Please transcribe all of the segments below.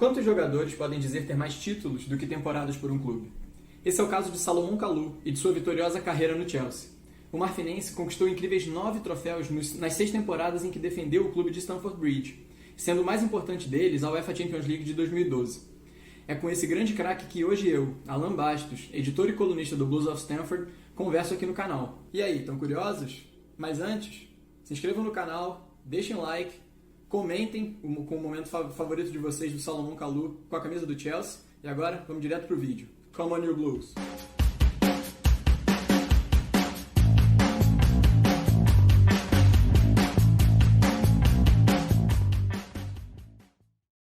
Quantos jogadores podem dizer ter mais títulos do que temporadas por um clube? Esse é o caso de Salomon Kalou e de sua vitoriosa carreira no Chelsea. O marfinense conquistou incríveis 9 troféus nas 6 temporadas em que defendeu o clube de Stamford Bridge, sendo o mais importante deles a UEFA Champions League de 2012. É com esse grande craque que hoje eu, Allan Bastos, editor e colunista do Blues of Stamford, converso aqui no canal. E aí, estão curiosos? Mas antes, se inscrevam no canal, deixem um like, comentem com o momento favorito de vocês do Salomon Kalou com a camisa do Chelsea. E agora, vamos direto pro vídeo. Come on, you Blues!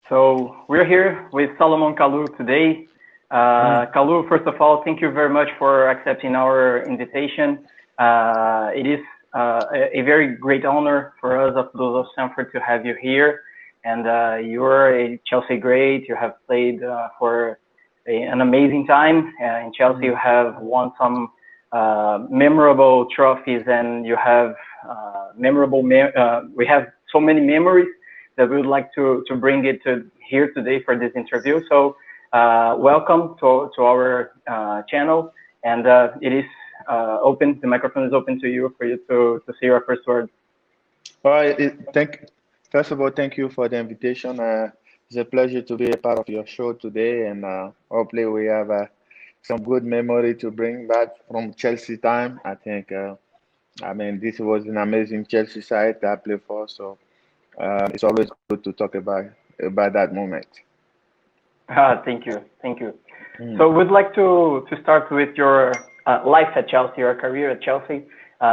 So we're here with Salomon Kalou today. Kalou, first of all, thank you very much for accepting our invitation. It is a very great honor for us of Blues of Stamford to have you here. And you're a Chelsea great. You have played for an amazing time. In Chelsea, you have won some memorable trophies, and you have we have so many memories that we would like to bring it to here today for this interview. So welcome to our channel, and it is open. The microphone is open to you for you to say your first word. All right. First of all, thank you for the invitation. It's a pleasure to be a part of your show today, and hopefully we have some good memory to bring back from Chelsea time. I think, I mean, this was an amazing Chelsea side that I played for, so it's always good to talk about that moment. Thank you. So we'd like to start with your life at Chelsea, your career at Chelsea.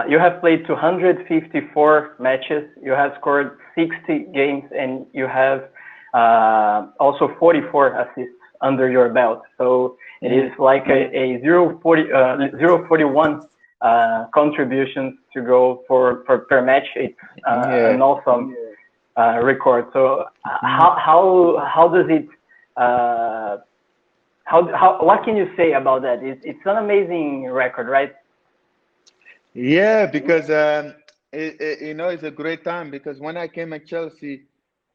You have played 254 matches, you have scored 60 games, and you have also 44 assists under your belt. So it is like a 0.41 contributions to go for per match. It's an awesome record. So how does it what can you say about that? It's an amazing record, right? Yeah, because you know, it's a great time, because when I came at Chelsea,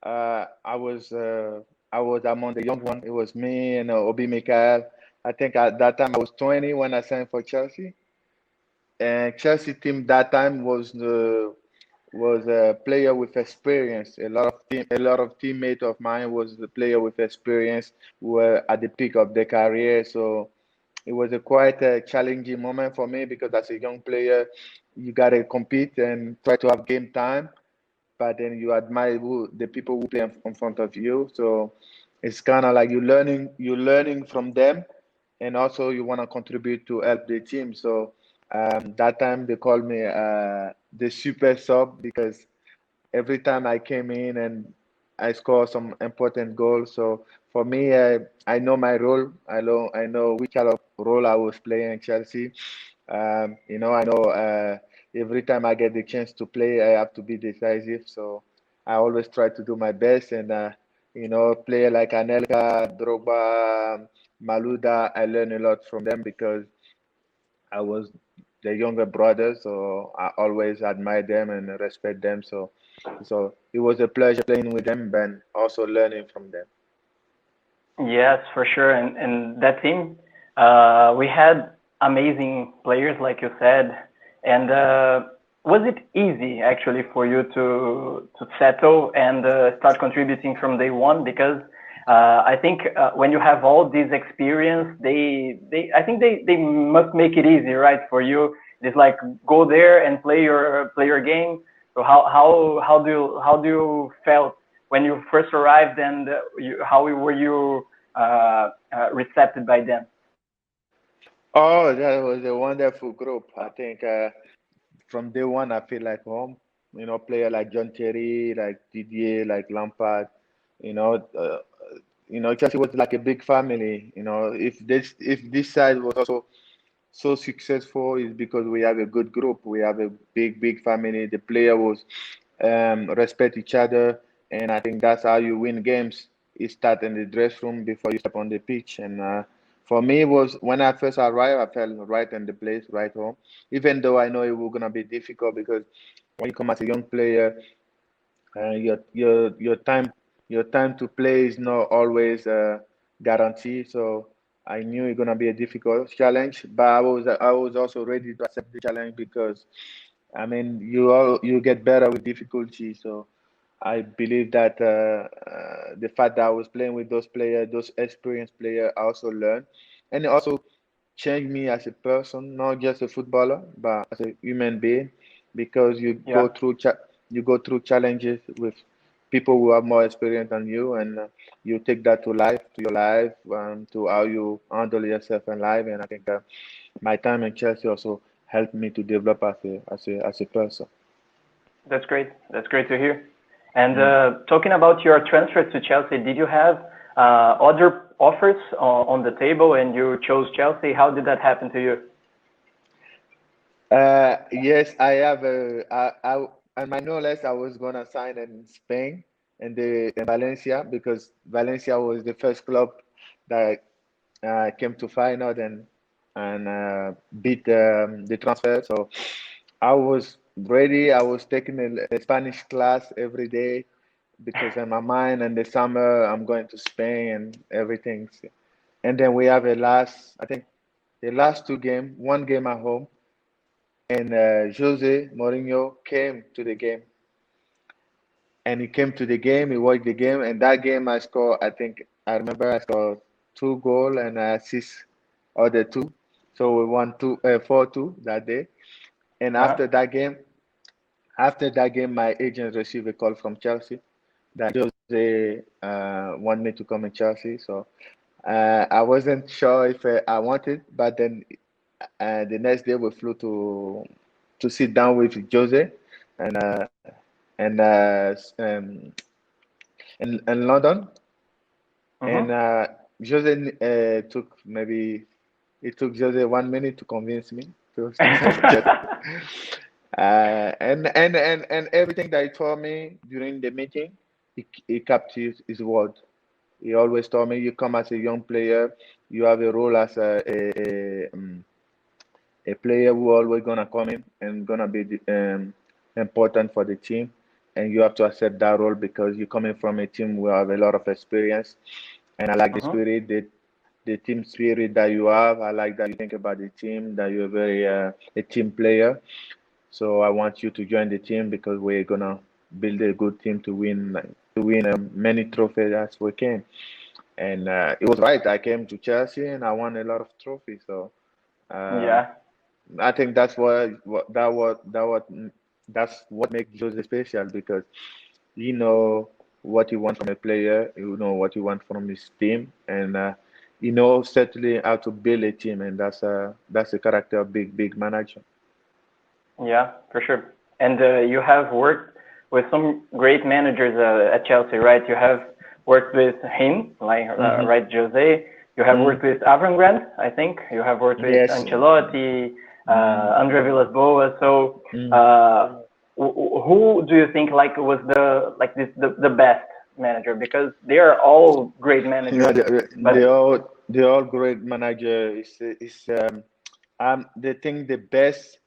I was among the young one. It was me and Obi Mikel. I think at that time I was 20 when I signed for Chelsea, and Chelsea team that time was a player with experience. A lot of teammates of mine was the player with experience who were at the peak of their career. So it was quite a challenging moment for me, because as a young player, you gotta compete and try to have game time, but then you admire the people who play in front of you. So it's kind of like you're learning from them, and also you want to contribute to help the team. So that time they called me the super sub, because every time I came in and I scored some important goals. So for me, I know my role. I know which kind of role I was playing in Chelsea. You know, I know every time I get the chance to play, I have to be decisive. So I always try to do my best, and you know, player like Anelka, Drogba, Malouda, I learn a lot from them, because I was the younger brother, so I always admire them and respect them. So it was a pleasure playing with them, but also learning from them. Yes, for sure. And that team, we had amazing players, like you said. And was it easy actually for you to settle and start contributing from day one? Because I think when you have all this experience, I think they must make it easy, right, for you. It's like go there and play your game. So how do you felt when you first arrived, and how were you received by them? Oh, that was a wonderful group. I think from day one, I feel like home. You know, player like John Terry, like Didier, like Lampard. You know, Chelsea was like a big family. You know, if this side was also so successful, is because we have a good group. We have a big family. The player was respect each other, and I think that's how you win games. You start in the dressing room before you step on the pitch. And for me, it was when I first arrived, I felt right in the place, right home. Even though I know it was gonna be difficult, because when you come as a young player, your your time to play is not always guaranteed. So I knew it's gonna be a difficult challenge, but I was also ready to accept the challenge because I mean you get better with difficulty. So I believe that the fact that I was playing with those players, those experienced players, I also learned, and it also changed me as a person, not just a footballer, but as a human being, because Yeah. you go through challenges with people who have more experience than you, and you take that to life, to your life, to how you handle yourself in life. And I think my time in Chelsea also helped me to develop as a person. That's great. That's great to hear. And talking about your transfer to Chelsea, did you have other offers on the table and you chose Chelsea? How did that happen to you? Yes, I have and my knowledge I was gonna sign in Spain and in Valencia because Valencia was the first club that came to final and beat the transfer. So I was ready. I was taking a Spanish class every day because in my mind in the summer I'm going to Spain and everything. And then we have I think the last two game, one game at home, and Jose Mourinho came to the game. And he came to the game, he watched the game, and that game I scored, I remember I scored 2 goals and I assist other two. So we won 4-2 that day. And Uh-huh. after that game, my agent received a call from Chelsea that Jose want me to come in Chelsea. So I wasn't sure if I wanted, but then the next day we flew to sit down with Jose and uh, and in London, and Mm-hmm. Jose took maybe it took Jose 1 minute to convince me to sign with Chelsea. And everything that he told me during the meeting, he kept his word. He always told me, you come as a young player, you have a role as a player who always gonna come in and gonna be important for the team, and you have to accept that role because you're coming from a team who have a lot of experience. And I like the Mm-hmm. spirit, the team spirit that you have. I like that you think about the team, that you're very a team player. So I want you to join the team because we're gonna build a good team to win many trophies as we can. And it was right. I came to Chelsea and I won a lot of trophies. So uh, Yeah. I think that's what makes Jose special because you know what you want from a player, you know what you want from his team, and you know certainly how to build a team, and that's the character of big manager. Yeah, for sure. And you have worked with some great managers at Chelsea, right? You have worked with him, like Hmm. right, Jose. You have worked with Avram, I think. You have worked with Yes. Ancelotti, Mm, Andre Villas-Boas. So, mm. who do you think like was the best manager? Because they are all great Yeah, managers, they but all great manager. They think the best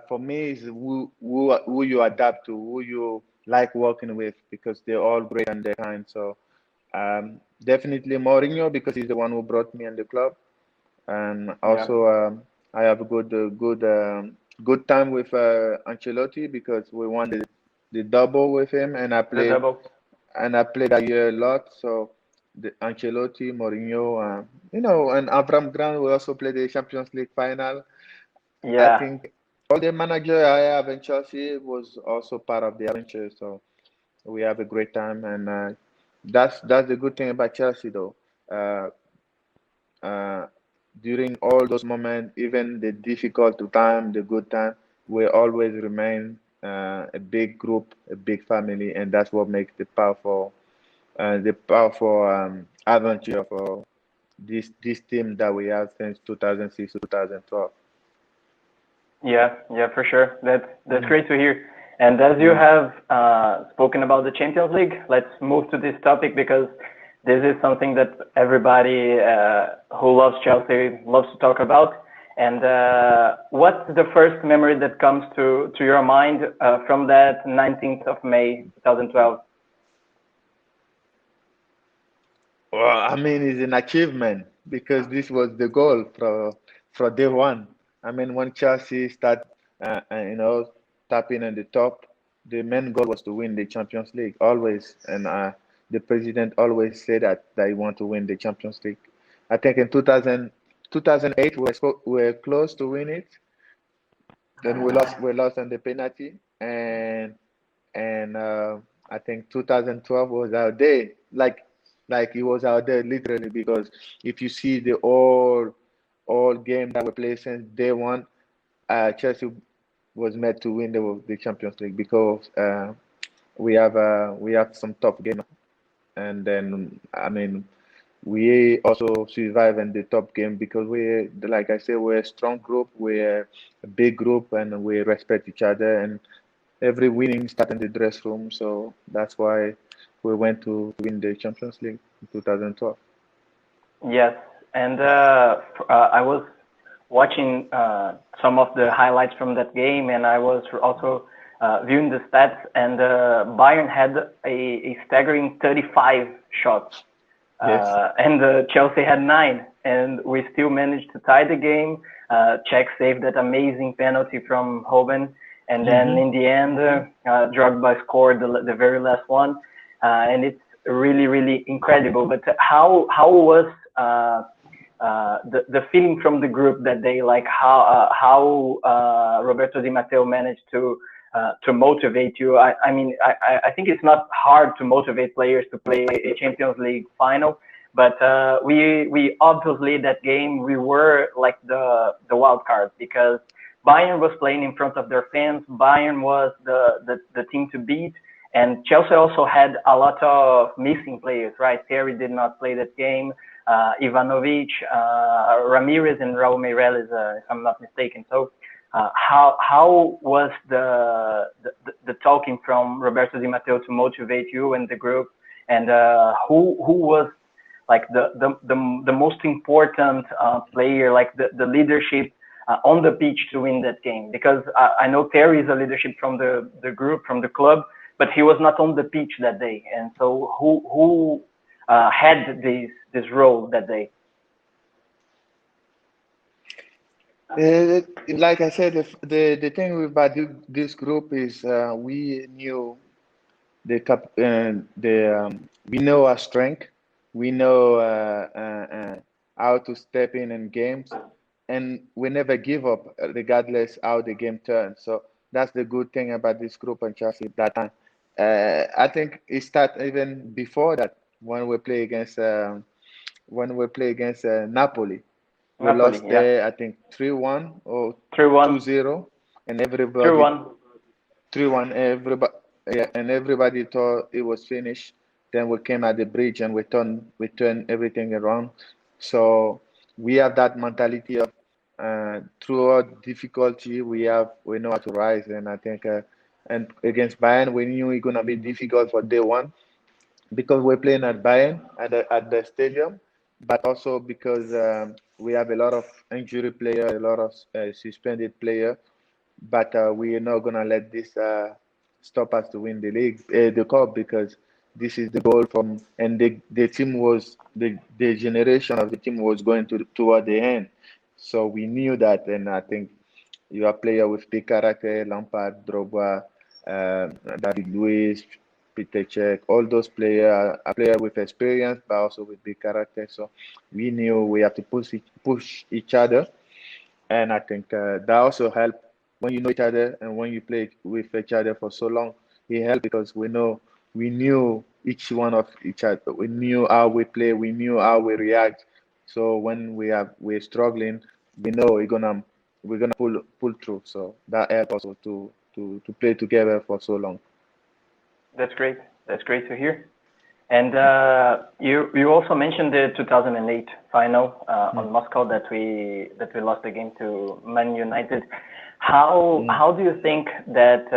for me is who you adapt to, who you like working with, because they're all great and their kind. So definitely Mourinho because he's the one who brought me in the club, and yeah, also I have a good time with Ancelotti because we won the double with him, the double. and I played that year a lot. So the Ancelotti, Mourinho, and Avram Grant, we also played the Champions League final. I Yeah, think all the manager I have in Chelsea was also part of the adventure. So we have a great time, and that's the good thing about Chelsea, though. Uh, uh, During all those moments, even the difficult time, the good time, we always remain a big group, a big family, and that's what makes the powerful adventure for this team that we have since 2006 to 2012. yeah, yeah, for sure. That's Mm, great to hear. And as you mm. have spoken about the Champions League, let's move to this topic because this is something that everybody who loves Chelsea loves to talk about. And what's the first memory that comes to your mind from that 19th of May 2012? Well, I mean, it's an achievement because this was the goal from day one. I mean, when Chelsea start, tapping on the top, the main goal was to win the Champions League always, and the president always said that he want to win the Champions League. I think in 2008 we were close to win it, then we lost on the penalty, and I think 2012 was our day. Like it was our day literally because if you see the all game that we played since day one, Chelsea was meant to win the Champions League because we have some tough game, and then I mean we also survive in the top game because we, like I said, we're a strong group, we're a big group, and we respect each other. And every winning start in the dress room, so that's why we went to win the Champions League in 2012. Yes, and I was watching some of the highlights from that game, and I was also viewing the stats, and Bayern had a staggering 35 shots, Yes. and Chelsea had 9, and we still managed to tie the game. Czech saved that amazing penalty from Hoban, and then in the end, Drogba scored the very last one, and it's really, really incredible. But how was the feeling from the group that day? Like how Roberto Di Matteo managed to motivate you? I mean, I think it's not hard to motivate players to play a Champions League final, but we obviously that game we were like the wild card because Bayern was playing in front of their fans. Bayern was the team to beat, and Chelsea also had a lot of missing players, right? Terry did not play that game. Ivanovic, Ramirez, and Raul Meireles, if I'm not mistaken. So, how was the talking from Roberto Di Matteo to motivate you and the group, and who was like the most important player, like the leadership on the pitch to win that game? Because I know Terry is a leadership from the group, from the club, but he was not on the pitch that day. And so who had this role that day? Like I said, the thing about this group is we knew we know our strength, we know how to step in games, and we never give up regardless how the game turns. So that's the good thing about this group and Chelsea at that time. I think it started even before that when we play against Napoli. We lost there, I think 3-1 or 2-0, and everybody 3-1. 3-1. Everybody thought it was finished. Then we came at the bridge and we turned everything around. So we have that mentality of throughout difficulty we know how to rise. And I think and against Bayern we knew it's gonna be difficult for day one because we're playing at Bayern at the stadium, but also because we have a lot of injury player, a lot of suspended player. But we are not gonna let this stop us to win the league, the cup, because this is the goal and the team was the generation of the team was going toward the end. So we knew that, and I think you are player with big character, Lampard, Drogba, David Luiz, Peter Cech, all those players are player with experience, but also with big character. So we knew we have to push each other, and I think that also helped when you know each other and when you play with each other for so long. It helped because we knew each one of each other. We knew how we play. We knew how we react. So when we're struggling, we know we're gonna pull through. So that helped also to play together for so long. That's great. That's great to hear. And you also mentioned the 2008 final on Moscow that we lost the game to Man United. How do you think that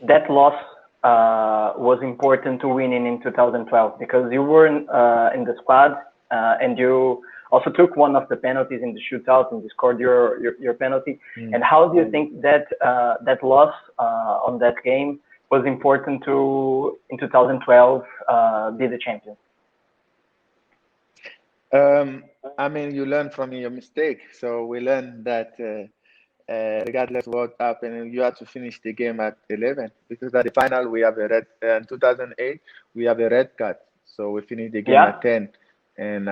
that loss was important to winning in 2012? Because you were in the squad and you also took one of the penalties in the shootout and you scored your penalty. And how do you think that that loss on that game was important to in 2012 be the champion? I mean, you learn from your mistake. So we learned that regardless of what happened, you have to finish the game at 11 because at the final we have a red. In 2008, we have a red card, so we finished the game Yeah. at 10. And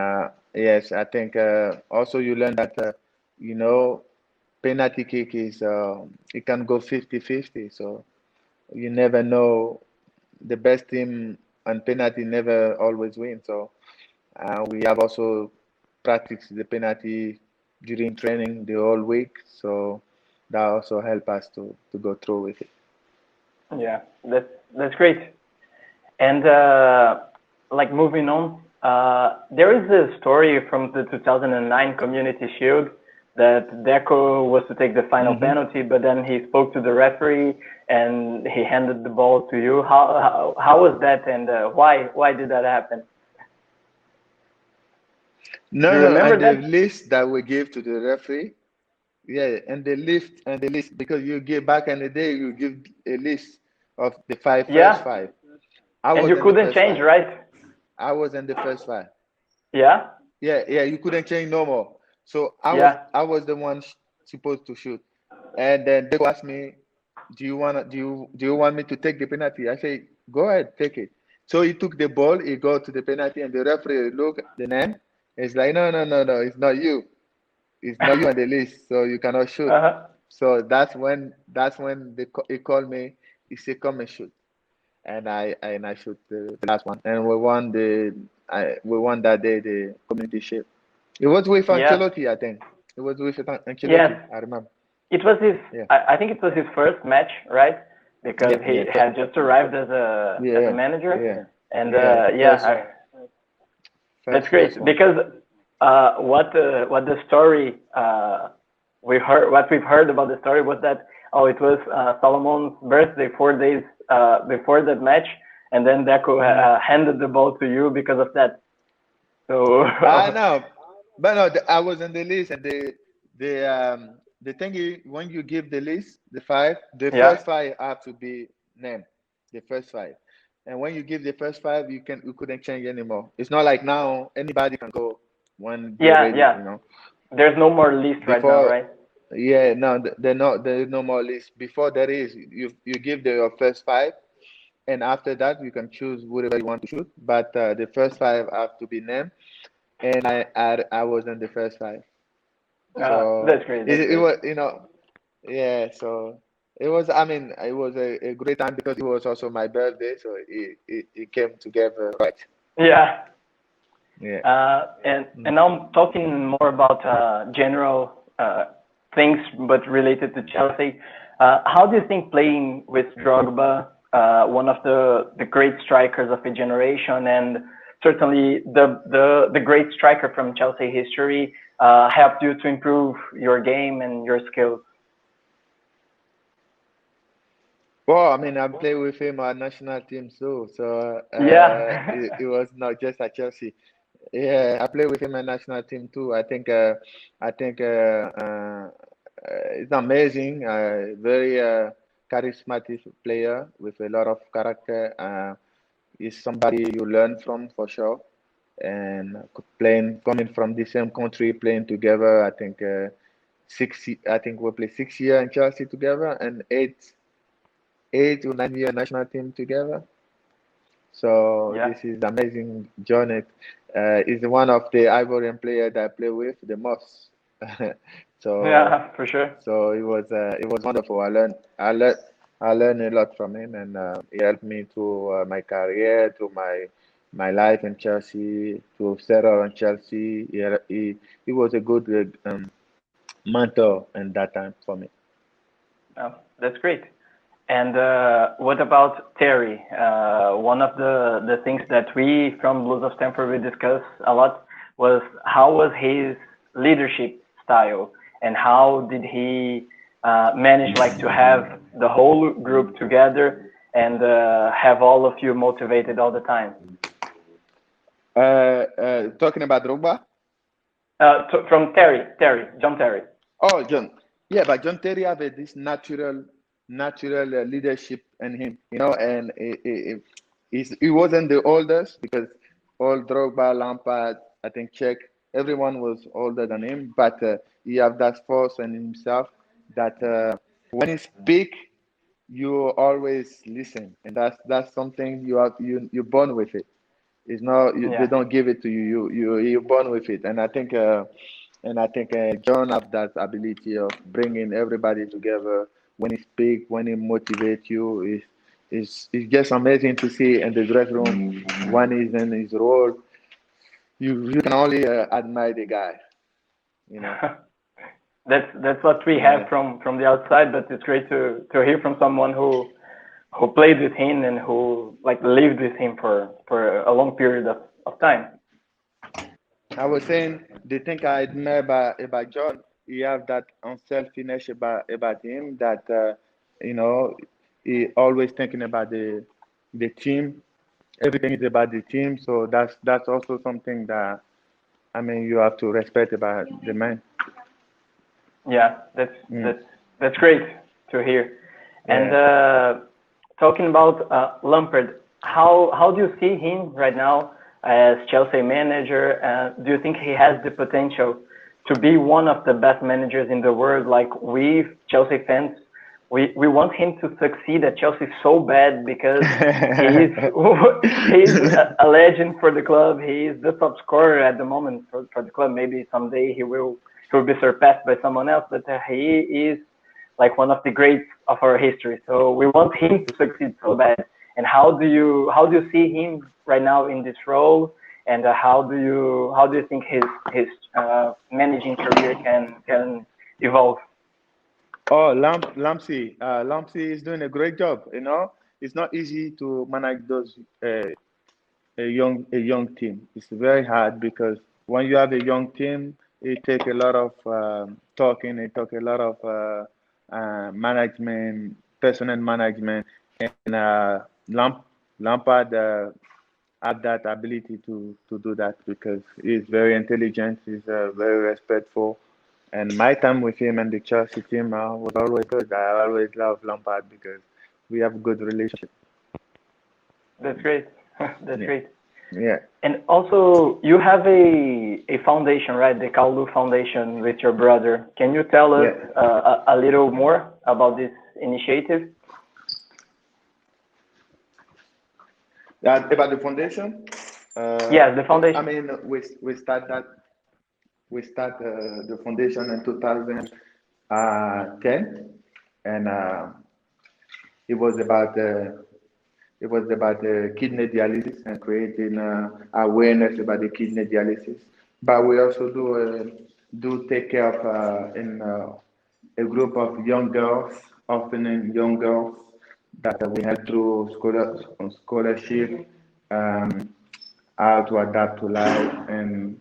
yes, I think also you learn that you know penalty kick is it can go 50-50. So you never know. The best team on penalty never always win. So we have also practiced the penalty during training the whole week. So that also help us to go through with it. Yeah, that's great. And like moving on, there is a story from the 2009 Community Shield that Deco was to take the final penalty, but then he spoke to the referee and he handed the ball to you. How was that, and why did that happen? No, Do you no, remember and the that? list that we give to the referee, yeah, and the list because you give back in the day you give a list of the first Yeah, five. I and was you in the couldn't first change, five. right? I was in the first five. Yeah, Yeah, yeah, you couldn't change no more. So yeah, I was the one supposed to shoot. And then they asked me, do you want me to take the penalty? I say, go ahead, take it. So he took the ball, he go to the penalty, and the referee look at the name. It's like, no, no, no, no, it's not you. It's not you on the list, so you cannot shoot. uh-huh. So that's when he called me. He said, come and shoot, and I shoot the last one, and we won that day the community shield. It was with Yeah, Ancelotti, I think. It was with Ancelotti. yes. I remember. It was his. Yeah, I think it was his first match, right? Because yeah, he yeah, had just arrived as a yeah, manager, yeah, and yeah. yeah, that's First great. one. Because what the story what we've heard about the story was that it was Salomon's birthday 4 days before that match, and then Deco handed the ball to you because of that. So I know, but no, I was on the list, and the thing is, when you give the list, the yeah, first five have to be named, the first five, and when you give the first five, you couldn't change anymore. It's not like now anybody can go when they're yeah, ready, yeah. There's no more list right now, Before, right? yeah, no, there is no more list. Before there is, you give your first five, and after that you can choose whatever you want to shoot. But the first five have to be named, and I was in the first five. So That's great. it, That's it great. was, yeah. So it was. I mean, it was a great time because it was also my birthday, so it came together right. Yeah. Yeah. And now I'm talking more about general things, but related to Chelsea. How do you think playing with Drogba, one of the great strikers of a generation, and certainly the great striker from Chelsea history, helped you to improve your game and your skills? Well, I mean, I played with him at national team too, so Yeah. it was not just at Chelsea. Yeah, I play with him at national team too. I think it's amazing. Very charismatic player with a lot of character. He's somebody you learn from for sure. And playing, coming from the same country, playing together. I think we played 6 years in Chelsea together and 8 to 9 year national team together. So Yeah. this is amazing journey. Is one of the Ivorian player that I play with the most. so Yeah, for sure. so it was wonderful. I learned a lot from him, and he helped me to my career, to my life in Chelsea, to settle in Chelsea. He was a good mentor in that time for me. That's great. And what about Terry? One of the things that we from Blues of Stamford we discussed a lot was how was his leadership style, and how did he manage like to have the whole group together and have all of you motivated all the time. Talking about Drogba. From John Terry. Oh, John. Yeah, but John Terry have this natural leadership in him, and he wasn't the oldest because all Drogba, Lampard, I think Czech. Everyone was older than him, but he have that force in himself that when he speak, you always listen, and that's something you're born with it. It's not they Yeah. don't give it to you. You're born with it, and I think John have that ability of bringing everybody together when he speak, when he motivate you. It's just amazing to see in the dressing room when he's in his role. You can only admire the guy, you know. That's what we Yeah. have from the outside, but it's great to hear from someone who played with him and who like lived with him for a long period of time. I was saying the thing I admire about John, he have that unselfishness about him that you know he always thinking about the team. Everything is about the team, so that's also something that I mean you have to respect about the man. Yeah, Mm. that's great to hear. And Yeah. talking about Lampard, how do you see him right now as Chelsea manager? Do you think he has the potential to be one of the best managers in the world? Like we Chelsea fans, we want him to succeed at Chelsea so bad because he's he's a legend for the club. He is the top scorer at the moment for the club. Maybe someday he will be surpassed by someone else, but he is like one of the greats of our history. So we want him to succeed so bad. And how do you see him right now in this role? And how do you think his managing career can evolve? Oh, Lampsey is doing a great job. You know, it's not easy to manage those a young team. It's very hard because when you have a young team, it take a lot of talking. It take a lot of management, personal management, and Lampard have that ability to do that because he's very intelligent. He's very respectful. And my time with him and the Chelsea team was always good. I always love Lampard because we have a good relationship. That's great. That's Yeah, great. yeah, And also, you have a foundation, right? The Kalou Foundation with your brother. Can you tell us yeah. a little more about this initiative? About the foundation, Yes, the I foundation. mean, we start the foundation in 2010, and it was about kidney dialysis and creating awareness about the kidney dialysis. But we also do take care of in a group of young girls, often in young girls that we help through scholarship, um, how to adapt to life, and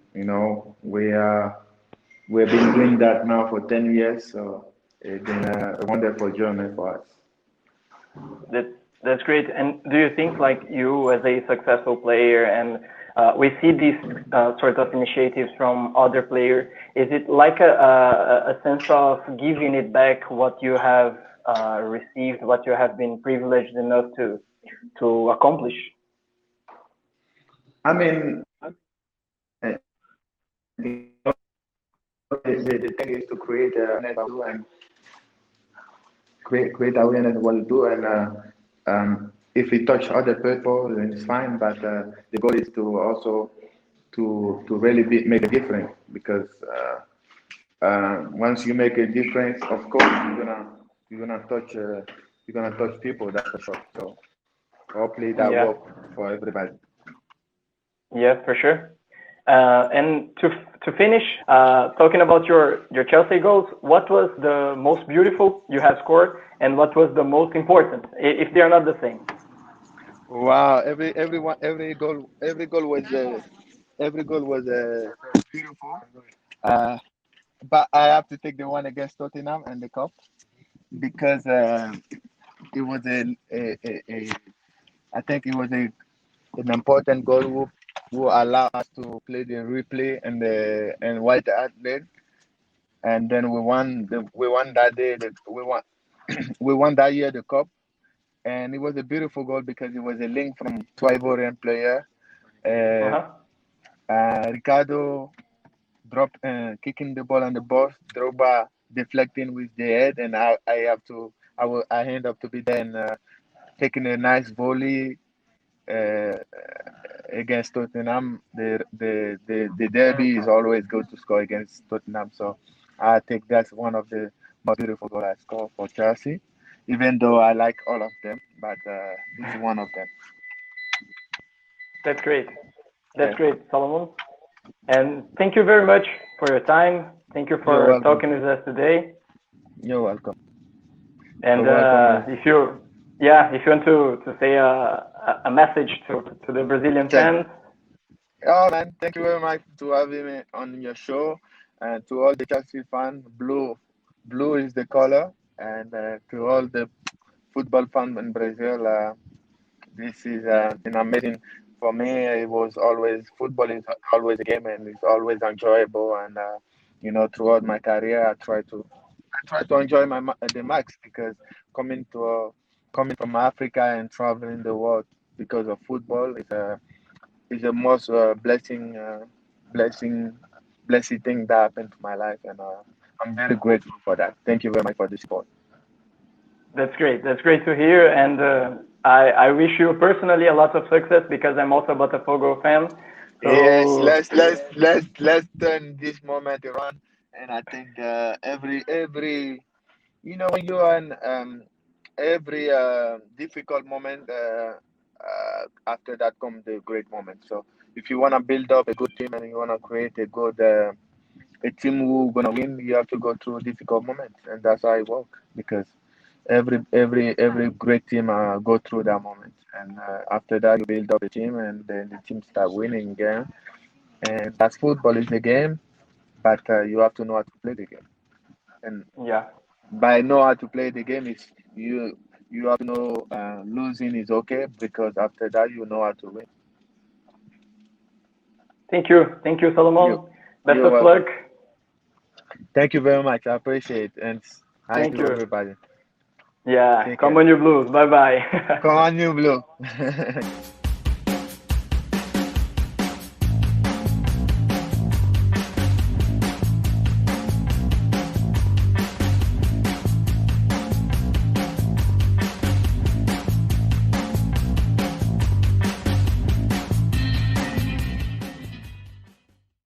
we've been doing that now for 10 years, so it's been a wonderful journey for us. That that's great. And do you think, like you as a successful player, and we see these sort of initiatives from other players, is it like a sense of giving it back what you have received, what you have been privileged enough to accomplish? I mean, uh, the, the thing is to create and create awareness of what you do, and if we touch other people, then it's fine. But the goal is to also to really make a difference because once you make a difference, of course you're gonna touch people. That's for sure. So hopefully that Yeah. work for everybody. Yeah, for sure. And to finish, talking about your Chelsea goals, what was the most beautiful you have scored, and what was the most important, if they are not the same? Wow! Every goal was beautiful. Uh, but I have to take the one against Tottenham and the cup because it was I think it was an important goal who allowed us to play the replay and White Hart Lane, and then we won that day. We won that year the cup, and it was a beautiful goal because it was a link from two Ivorian player. Uh, Uh-huh. Ricardo kicking the ball on the box, Drogba deflecting with the head, and I end up to be there and taking a nice volley uh, against Tottenham. The derby is always good to score against Tottenham, so I think that's one of the most beautiful goals I score for Chelsea. Even though I like all of them, but this is one of them. That's great. That's Yeah. great, Salomon. And thank you very much for your time. Thank you You're for welcome. talking with us today. You're welcome. And You're welcome. if you want to say a message to the Brazilian fans. Oh man, thank you very much to having me on your show, and to all the Chelsea fans. Blue is the color, and to all the football fans in Brazil. This is an amazing for me. It was always football is always a game, and it's always enjoyable. And throughout my career, I try to enjoy the max, because coming to coming from Africa and traveling the world because of football is the most blessing blessing thing that happened to my life, and I'm very grateful for that. Thank you very much for the support. That's great. That's great to hear. And I wish you personally a lot of success, because I'm also a Botafogo fan. So, Yes, let's turn this moment around, and I think every when you are in every difficult moment, after that comes the great moment. So if you want to build up a good team and you want to create a team who gonna win, you have to go through difficult moments, and that's how it works. Because every great team go through that moment, and after that you build up a team, and then the team start winning again. And that's football is a game, but you have to know how to play the game. And yeah. by know how to play the game is you have to know losing is okay, because after that you know how to win. Thank you. Thank you, Salomon. You Best you're of welcome. luck. Thank you very much. I appreciate it. And hi Thank to you. everybody. Yeah. Take Come care. on, you Blues. Bye bye. Come on, you blue.